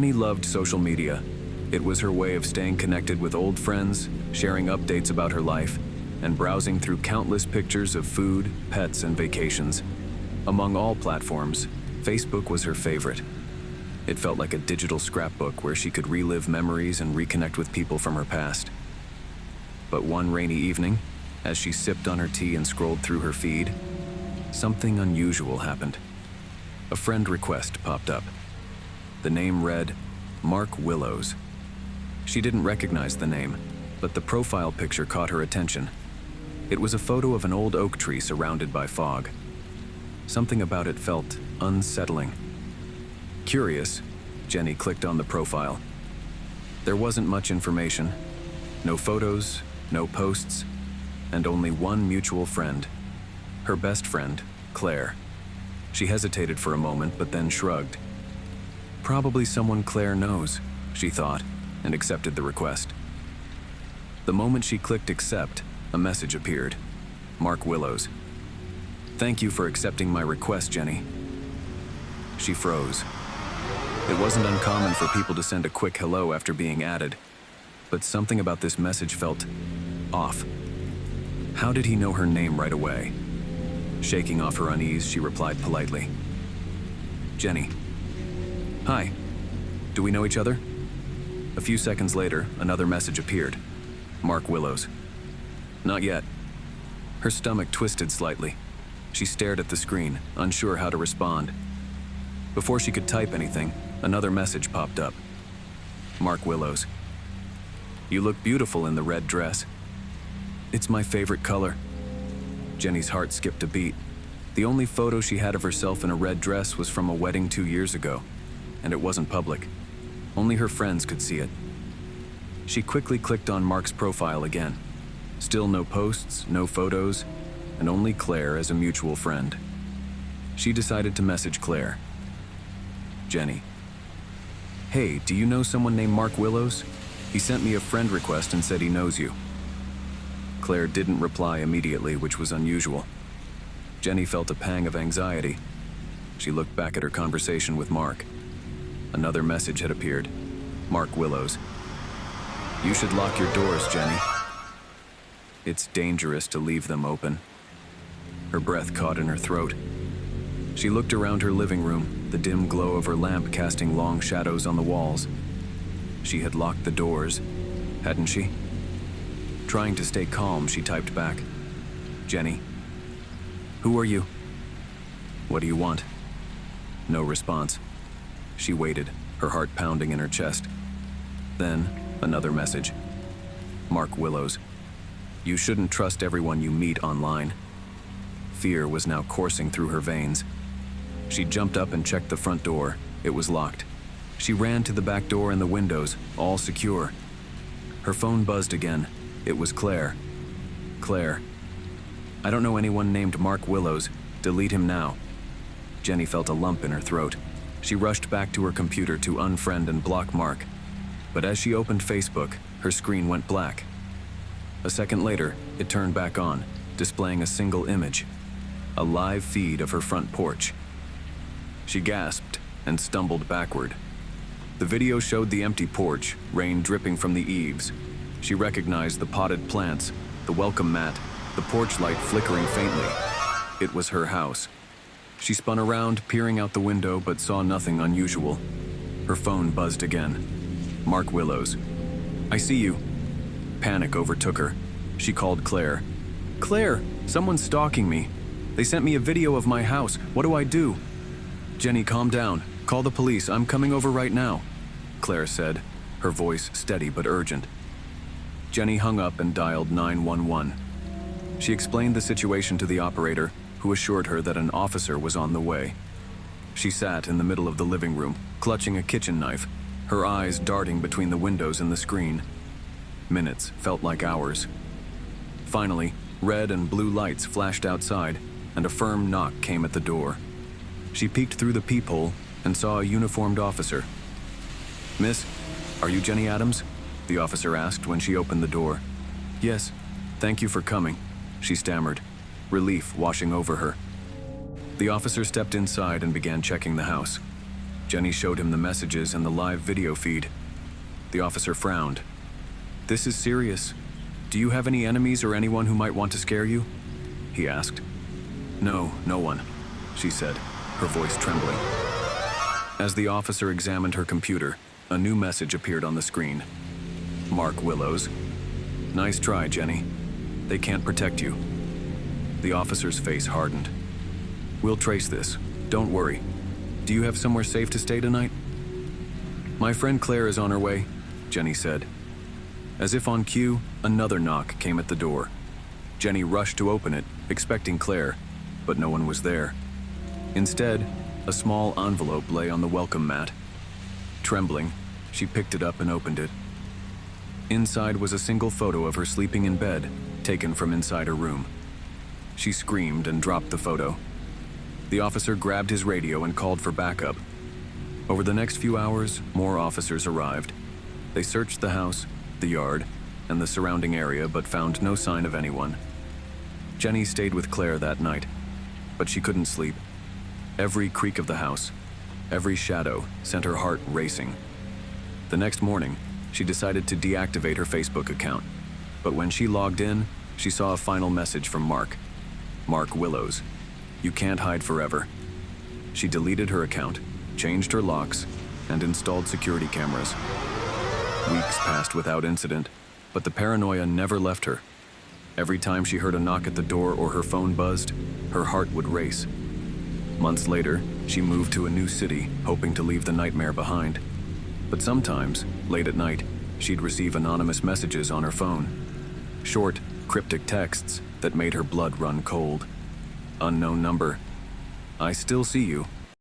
Jenny loved social media. It was her way of staying connected with old friends, sharing updates about her life, and browsing through countless pictures of food, pets, and vacations. Among all platforms, Facebook was her favorite. It felt like a digital scrapbook where she could relive memories and reconnect with people from her past. But one rainy evening, as she sipped on her tea and scrolled through her feed, something unusual happened. A friend request popped up. The name read, Mark Willows. She didn't recognize the name, but the profile picture caught her attention. It was a photo of an old oak tree surrounded by fog. Something about it felt unsettling. Curious, Jenny clicked on the profile. There wasn't much information. No photos, no posts, and only one mutual friend. Her best friend, Claire. She hesitated for a moment, but then shrugged. Probably someone Claire knows, she thought, and accepted the request. The moment she clicked accept, a message appeared. Mark Willows. Thank you for accepting my request, Jenny. She froze. It wasn't uncommon for people to send a quick hello after being added, but something about this message felt off. How did he know her name right away? Shaking off her unease, she replied politely. Jenny. Hi. Do we know each other? A few seconds later, another message appeared. Mark Willows. Not yet. Her stomach twisted slightly. She stared at the screen, unsure how to respond. Before she could type anything, another message popped up. Mark Willows. You look beautiful in the red dress. It's my favorite color. Jenny's heart skipped a beat. The only photo she had of herself in a red dress was from a wedding 2 years ago, and it wasn't public. Only her friends could see it. She quickly clicked on Mark's profile again. Still no posts, no photos, and only Claire as a mutual friend. She decided to message Claire. Jenny. Hey, do you know someone named Mark Willows? He sent me a friend request and said he knows you. Claire didn't reply immediately, which was unusual. Jenny felt a pang of anxiety. She looked back at her conversation with Mark. Another message had appeared. Mark Willows. You should lock your doors, Jenny. It's dangerous to leave them open. Her breath caught in her throat. She looked around her living room, the dim glow of her lamp casting long shadows on the walls. She had locked the doors, hadn't she? Trying to stay calm, she typed back. Jenny. Who are you? What do you want? No response. She waited, her heart pounding in her chest. Then, another message. Mark Willows. You shouldn't trust everyone you meet online. Fear was now coursing through her veins. She jumped up and checked the front door. It was locked. She ran to the back door and the windows, all secure. Her phone buzzed again. It was Claire. Claire. I don't know anyone named Mark Willows. Delete him now. Jenny felt a lump in her throat. She rushed back to her computer to unfriend and block Mark. But as she opened Facebook, her screen went black. A second later, it turned back on, displaying a single image. A live feed of her front porch. She gasped and stumbled backward. The video showed the empty porch, rain dripping from the eaves. She recognized the potted plants, the welcome mat, the porch light flickering faintly. It was her house. She spun around, peering out the window, but saw nothing unusual. Her phone buzzed again. Mark Willows. I see you. Panic overtook her. She called Claire. Claire, someone's stalking me. They sent me a video of my house. What do I do? Jenny, calm down. Call the police. I'm coming over right now, Claire said, her voice steady but urgent. Jenny hung up and dialed 911. She explained the situation to the operator, who assured her that an officer was on the way. She sat in the middle of the living room, clutching a kitchen knife, her eyes darting between the windows and the screen. Minutes felt like hours. Finally, red and blue lights flashed outside, and a firm knock came at the door. She peeked through the peephole and saw a uniformed officer. Miss, are you Jenny Adams? The officer asked when she opened the door. Yes, thank you for coming, she stammered, relief washing over her. The officer stepped inside and began checking the house. Jenny showed him the messages and the live video feed. The officer frowned. "This is serious. Do you have any enemies or anyone who might want to scare you?" he asked. "No, no one," she said, her voice trembling. As the officer examined her computer, a new message appeared on the screen. "Mark Willows. Nice try, Jenny. They can't protect you." The officer's face hardened. "We'll trace this. Don't worry. Do you have somewhere safe to stay tonight?" "My friend Claire is on her way," Jenny said. As if on cue, another knock came at the door. Jenny rushed to open it, expecting Claire, but no one was there. Instead, a small envelope lay on the welcome mat. Trembling, she picked it up and opened it. Inside was a single photo of her sleeping in bed, taken from inside her room. She screamed and dropped the photo. The officer grabbed his radio and called for backup. Over the next few hours, more officers arrived. They searched the house, the yard, and the surrounding area, but found no sign of anyone. Jenny stayed with Claire that night, but she couldn't sleep. Every creak of the house, every shadow sent her heart racing. The next morning, she decided to deactivate her Facebook account, but when she logged in, she saw a final message from Mark. "Mark Willows. You can't hide forever." She deleted her account, changed her locks, and installed security cameras. Weeks passed without incident, but the paranoia never left her. Every time she heard a knock at the door or her phone buzzed, her heart would race. Months later, she moved to a new city, hoping to leave the nightmare behind. But sometimes, late at night, she'd receive anonymous messages on her phone. Short, cryptic texts that made her blood run cold. Unknown number. "I still see you.